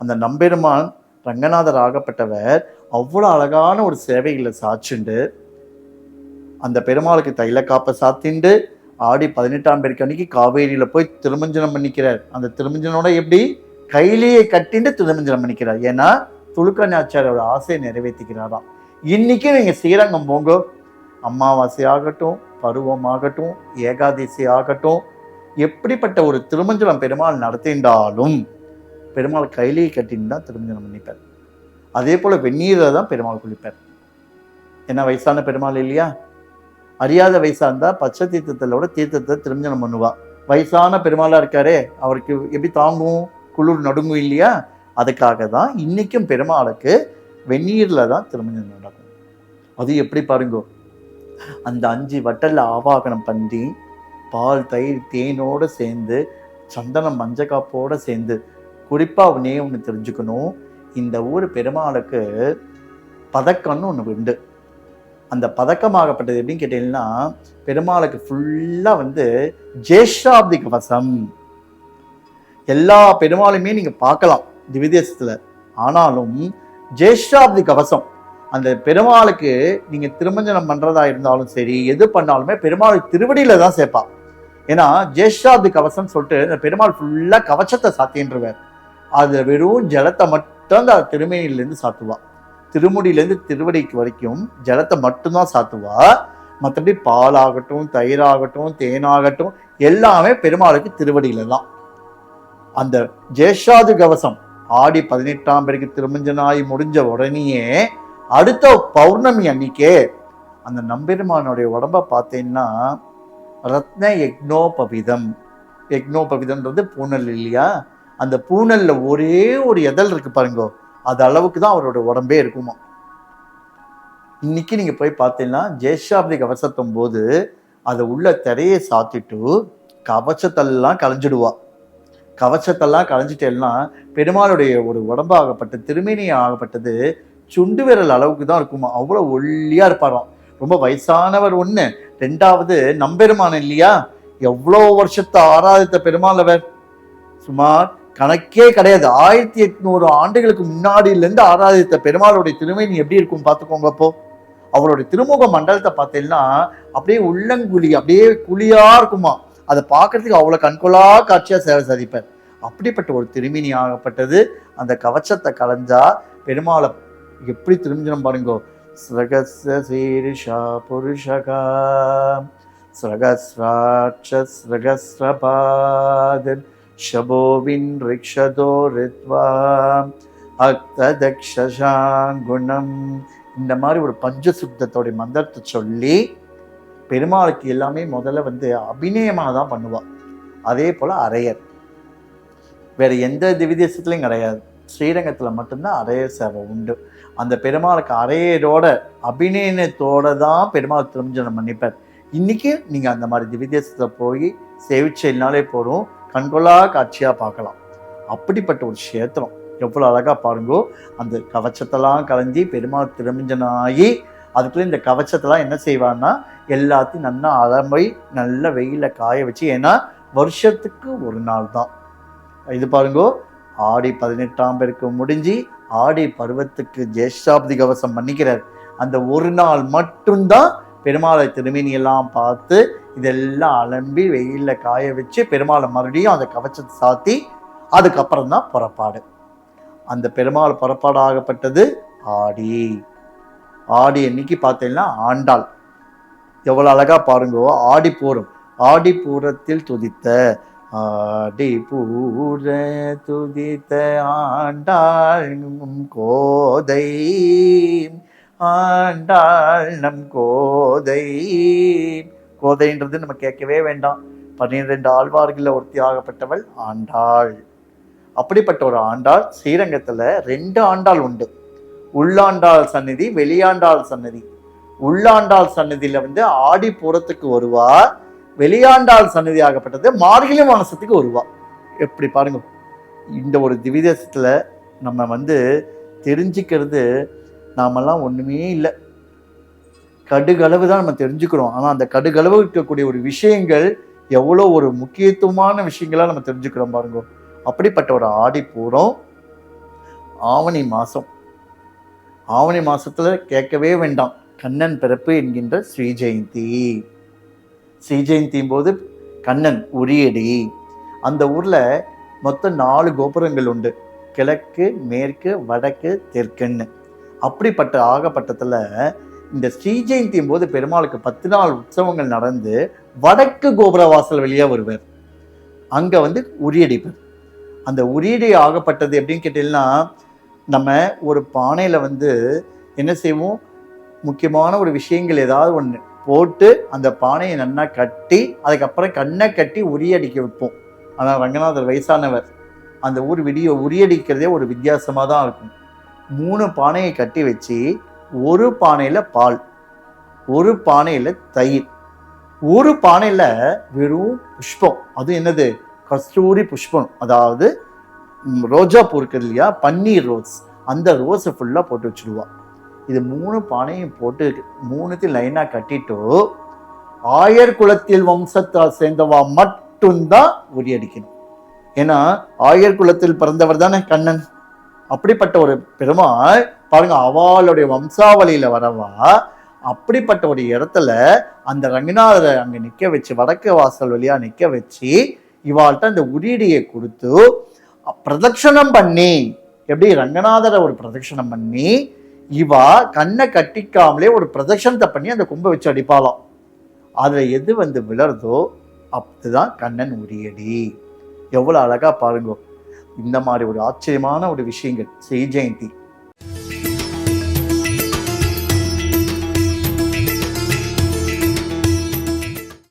அந்த நம்பெருமான் ரங்கநாதர் ஆகப்பட்டவர் அவ்வளோ அழகான ஒரு சேவைகளை சாச்சுண்டு அந்த பெருமாளுக்கு தைல காப்பை சாத்திண்டு ஆடி 18ஆம் பேருக்கு அன்னைக்கு காவேரியில போய் திருமஞ்சனம் பண்ணிக்கிறார். அந்த திருமஞ்சனோட எப்படி கையிலேயே கட்டிண்டு திருமஞ்சனம் பண்ணிக்கிறார். ஏன்னா துலுக்கநாச்சியாரோட ஆசையை நிறைவேற்றிக்கிறாராம். இன்னைக்கு நீங்க ஸ்ரீரங்கம் போங்க, அமாவாசை ஆகட்டும், பருவம் ஆகட்டும், ஏகாதசி ஆகட்டும், எப்படிப்பட்ட ஒரு திருமஞ்சனம் பெருமாள் நடத்தின்றாலும் பெருமாள் கையிலேயே கட்டின்னு தான் திருமஞ்சனம் பண்ணிப்பார். அதே போல வெந்நீரை தான் பெருமாள் குளிப்பார். என்ன வயசான பெருமாள் இல்லையா? அறியாத வயசா இருந்தா பச்சை தீர்த்தத்தோட தீர்த்தத்தை திருமஞ்சனம் பண்ணுவா. வயசான பெருமாளா இருக்காரே, அவருக்கு எப்படி தாங்கும், குளிர் நடுங்கும் இல்லையா? அதுக்காக தான் இன்னைக்கும் பெருமாளுக்கு வெந்நீர்ல தான் திருமஞ்சனம் நடக்கும். அது எப்படி பாருங்க, அந்த 5 வட்டல்ல ஆவாகனம் பண்ணி பால் தயிர் தேனோட சேர்ந்து சந்தனம் மஞ்சக்காப்போட சேர்ந்து, குறிப்பா ஒன்று தெரிஞ்சுக்கணும், இந்த ஊர் பெருமாளுக்கு பதக்கம்னு ஒன்று உண்டு. அந்த பதக்கமாகப்பட்டது எப்படின்னு கேட்டீங்கன்னா, பெருமாளுக்கு ஃபுல்லா ஜேஷ்டாப்தி கவசம். எல்லா பெருமாளுமே நீங்க பார்க்கலாம் திவ்யதேசத்துல, ஆனாலும் ஜேஷ்டாப்தி கவசம் அந்த பெருமாளுக்கு நீங்க திருமஞ்சனம் பண்றதா இருந்தாலும் சரி, எது பண்ணாலுமே பெருமாள் திருவடியில தான் சேர்ப்பா. ஏன்னா ஜேஷ்டாப்தி கவசம் சொல்லிட்டு இந்த பெருமாள் ஃபுல்லா கவச்சத்தை சாத்தின்றுவார். அது வெறும் ஜலத்தை மட்டும் அந்த திருமேனியிலேருந்து சாத்துவா. திருமுடியிலேருந்து திருவடிக்கு வரைக்கும் ஜலத்தை மட்டும்தான் சாத்துவா. மற்றபடி பாலாகட்டும், தயிராகட்டும், தேனாகட்டும் எல்லாமே பெருமாளுக்கு திருவடியில தான். அந்த ஜேஷாது கவசம் ஆடி 18ஆம் பேருக்கு திருமஞ்சனாய் முடிஞ்ச உடனேயே அடுத்த பௌர்ணமி அன்னைக்கே அந்த நம்பெருமானுடைய உடம்ப பார்த்தீங்கன்னா ரத்ன யக்னோபவிதம். யக்னோபவிதம்ன்றது பூனல் இல்லையா? அந்த பூனல்ல ஒரே ஒரு எதல் இருக்கு பாருங்க, அது அளவுக்கு தான் அவரோட உடம்பே இருக்குமா. இன்னைக்கு நீங்க போய் பார்த்தீங்கன்னா ஜேஷாப்தி கவசத்தும் போது அதை உள்ள திரையை சாத்திட்டு கவச்சத்தெல்லாம் களைஞ்சிடுவா. கவச்சத்தெல்லாம் களைஞ்சிட்டேன்னா பெருமாளுடைய ஒரு உடம்பாகப்பட்ட திருமேனி ஆகப்பட்டது சுண்டு விரல் அளவுக்கு தான் இருக்குமா. அவ்வளோ ஒல்லியா இருப்பாராம். ரொம்ப வயசானவர் ஒண்ணு, ரெண்டாவது நம்பெருமான் இல்லையா, எவ்வளோ வருஷத்தை ஆராதித்த பெருமாள் அவர். சுமார் கணக்கே கிடையாது, 1800 ஆண்டுகளுக்கு முன்னாடியிலேருந்து ஆராதித்த பெருமாளுடைய திருமேனி எப்படி இருக்கும் பார்த்துக்கோங்க. அப்போ அவருடைய திருமுக மண்டலத்தை பார்த்தீங்கன்னா அப்படியே உள்ளங்குழி அப்படியே குழியா இருக்குமா. அதை பார்க்கறதுக்கு அவ்வளோ கண்கொள்ளா காட்சியா சேவை சாதிப்பார். அப்படிப்பட்ட ஒரு திருமேனி ஆகப்பட்டது. அந்த கவச்சத்தை கலைஞ்சா பெருமாளை எப்படி திருமஞ்சனம் பாருங்கோ. ஸ்ரகஸ்ர சீரிஷா புருஷகா ஸ்ரகஸ்ராட்ச ஸ்ரகஸ்ரபாதன் ஷபோவின் ரிக்ஷதோ ரித்வா அக்ததக்ஷாங்குணம். இந்த மாதிரி ஒரு பஞ்சசுத்தத்தோடைய மந்திரத்தை சொல்லி பெருமாளுக்கு எல்லாமே முதல்ல அபிநயமாக தான் பண்ணுவா. அதே போல அரையர் வேற எந்த திவ்யதேசத்துலையும் கிடையாது, ஸ்ரீரங்கத்தில் மட்டும்தான் அரையர் சேவை உண்டு. அந்த பெருமாளுக்கு அரையரோட அபிநயத்தோட தான் பெருமாள் திருமஞ்சனம் பண்ணிப்பார். இன்னைக்கு நீங்க அந்த மாதிரி திவ்யதேசத்தில் போய் சேவிச்சைனாலே போதும், கண்கொள்ளா காட்சியா பார்க்கலாம். அப்படிப்பட்ட ஒரு கஷேத்திரம் எவ்வளோ அழகா பாருங்கோ. அந்த கவச்சத்தெல்லாம் கலைஞ்சி பெருமாள் திருமஞ்சனாகி அதுக்குள்ள இந்த கவச்சத்தெல்லாம் என்ன செய்வான்னா எல்லாத்தையும் நல்லா அலம்பை நல்ல வெயில காய வச்சு, ஏன்னா வருஷத்துக்கு ஒரு நாள் தான் இது பாருங்கோ. ஆடி 18ஆம் பேருக்கு முடிஞ்சு ஆடி பருவத்துக்கு ஜேஷ்டாப்தி கவசம் பண்ணிக்கிறார். அந்த ஒரு நாள் மட்டும்தான் பெருமாளை திருமேனியெல்லாம் பார்த்து இதெல்லாம் அலம்பி வெயில்ல காய வச்சு பெருமாளை மறுபடியும் அந்த கவச்சத்தை சாத்தி அதுக்கப்புறம் தான் புறப்பாடு. அந்த பெருமாள் புறப்பாடு ஆகப்பட்டது ஆடி. ஆடி அன்னைக்கு பார்த்தீங்கன்னா ஆண்டாள் எவ்வளவு அழகா பாருங்கோ. ஆடி பூரம், ஆடி பூரத்தில் துதித்த ஆடி பூர துதித்த ஆண்டாள் கோதை, ஆண்டாள் நம் கோதை. கோதைன்றது நம்ம கேட்கவே வேண்டாம், 12 ஆழ்வார்களில் ஒருத்தி ஆகப்பட்டவள் ஆண்டாள். அப்படிப்பட்ட ஒரு ஆண்டாள் ஸ்ரீரங்கத்துல 2 ஆண்டாள் உண்டு. உள்ளாண்டாள் சந்நிதி, வெளியாண்டாள் சந்நிதி. உள்ளாண்டாள் சந்நிதியில ஆடி பூரத்துக்கு வருவா, வெளியாண்டாள் சந்நிதி ஆகப்பட்டது மார்கழி மாசத்துக்கு வருவா. எப்படி பாருங்க, இந்த ஒரு திவ்யதேசத்துல நம்ம தெரிஞ்சுக்கிறது நாமெல்லாம் ஒண்ணுமே இல்லை, கடுகளவு தான் நம்ம தெரிஞ்சுக்கிறோம். ஆனா அந்த கடுகளவு இருக்கக்கூடிய ஒரு விஷயங்கள் எவ்வளோ ஒரு முக்கியத்துவமான விஷயங்களா நம்ம தெரிஞ்சுக்கிறோம் பாருங்க. அப்படிப்பட்ட ஒரு ஆடி பூரம் ஆவணி மாதம். ஆவணி மாதத்தில் கேட்கவே வேண்டாம், கண்ணன் பிறப்பு என்கின்ற ஸ்ரீ ஜெயந்தி. ஸ்ரீ ஜெயந்தியும் போது கண்ணன் உரியடி. அந்த ஊரில் மொத்தம் 4 கோபுரங்கள் உண்டு, கிழக்கு, மேற்கு, வடக்கு, தெற்குன்னு. அப்படிப்பட்ட ஆகப்பட்டத்தில் இந்த ஸ்ரீ ஜெயந்தியும் போது பெருமாளுக்கு 10 நாள் உற்சவங்கள் நடந்து வடக்கு கோபுர வாசல் வழியாக வருவார். அங்கே உரியடிப்பார். அந்த உரியடி ஆகப்பட்டது எப்படின்னு கேட்டீங்கன்னா, நம்ம ஒரு பானையில் என்ன செய்வோம், முக்கியமான ஒரு விஷயங்கள் ஏதாவது ஒன்று போட்டு அந்த பானையை நன்னா கட்டி அதுக்கப்புறம் கண்ணை கட்டி உரியடிக்க வைப்போம். ஆனால் ரங்கநாதர் வயசானவர், அந்த ஊர் உரியடிக்கிறதே ஒரு வித்தியாசமாக தான் இருக்கும். 3 பானையை கட்டி வச்சு, ஒரு பானையில் பால், ஒரு பானையில் தயிர், ஒரு பானையில் வெறும் புஷ்பம். அது என்னது, கஸ்தூரி புஷ்பம், அதாவது ரோஜா பூ இருக்குது இல்லையா, பன்னீர் ரோஸ், அந்த ரோஸை ஃபுல்லாக போட்டு வச்சுடுவான். இது 3 பானையும் போட்டு 3த்தையும் லைனாக கட்டிட்டு ஆயர் குலத்தில் வம்சத்தால் சேர்ந்தவா மட்டும்தான் உரியடிக்கணும். ஏன்னா ஆயர் குலத்தில் பிறந்தவர் தானே கண்ணன். அப்படிப்பட்ட ஒரு பெருமாள் பாருங்க, அவளுடைய வம்சாவளியில வரவா அப்படிப்பட்ட ஒரு இடத்துல அந்த ரங்கநாதரை அங்க நிக்க வச்சு, வடக்கு வாசல் வழியா நிக்க வச்சு, இவாள்கிட்ட அந்த உரியடியை கொடுத்து பிரதட்சணம் பண்ணி, எப்படி ரங்கநாதரை ஒரு பிரதட்சணம் பண்ணி, இவா கண்ணை கட்டிக்காமலே ஒரு பிரதட்சணத்தை பண்ணி அந்த கும்பை வச்சு அடிப்பாளாம். அதுல எது விழறதோ அப்படிதான் கண்ணன் உரியடி. எவ்வளவு அழகா பாருங்க. இந்த மாதிரி ஒரு ஆச்சரியமான ஒரு விஷயங்கள் ஸ்ரீ ஜெயந்தி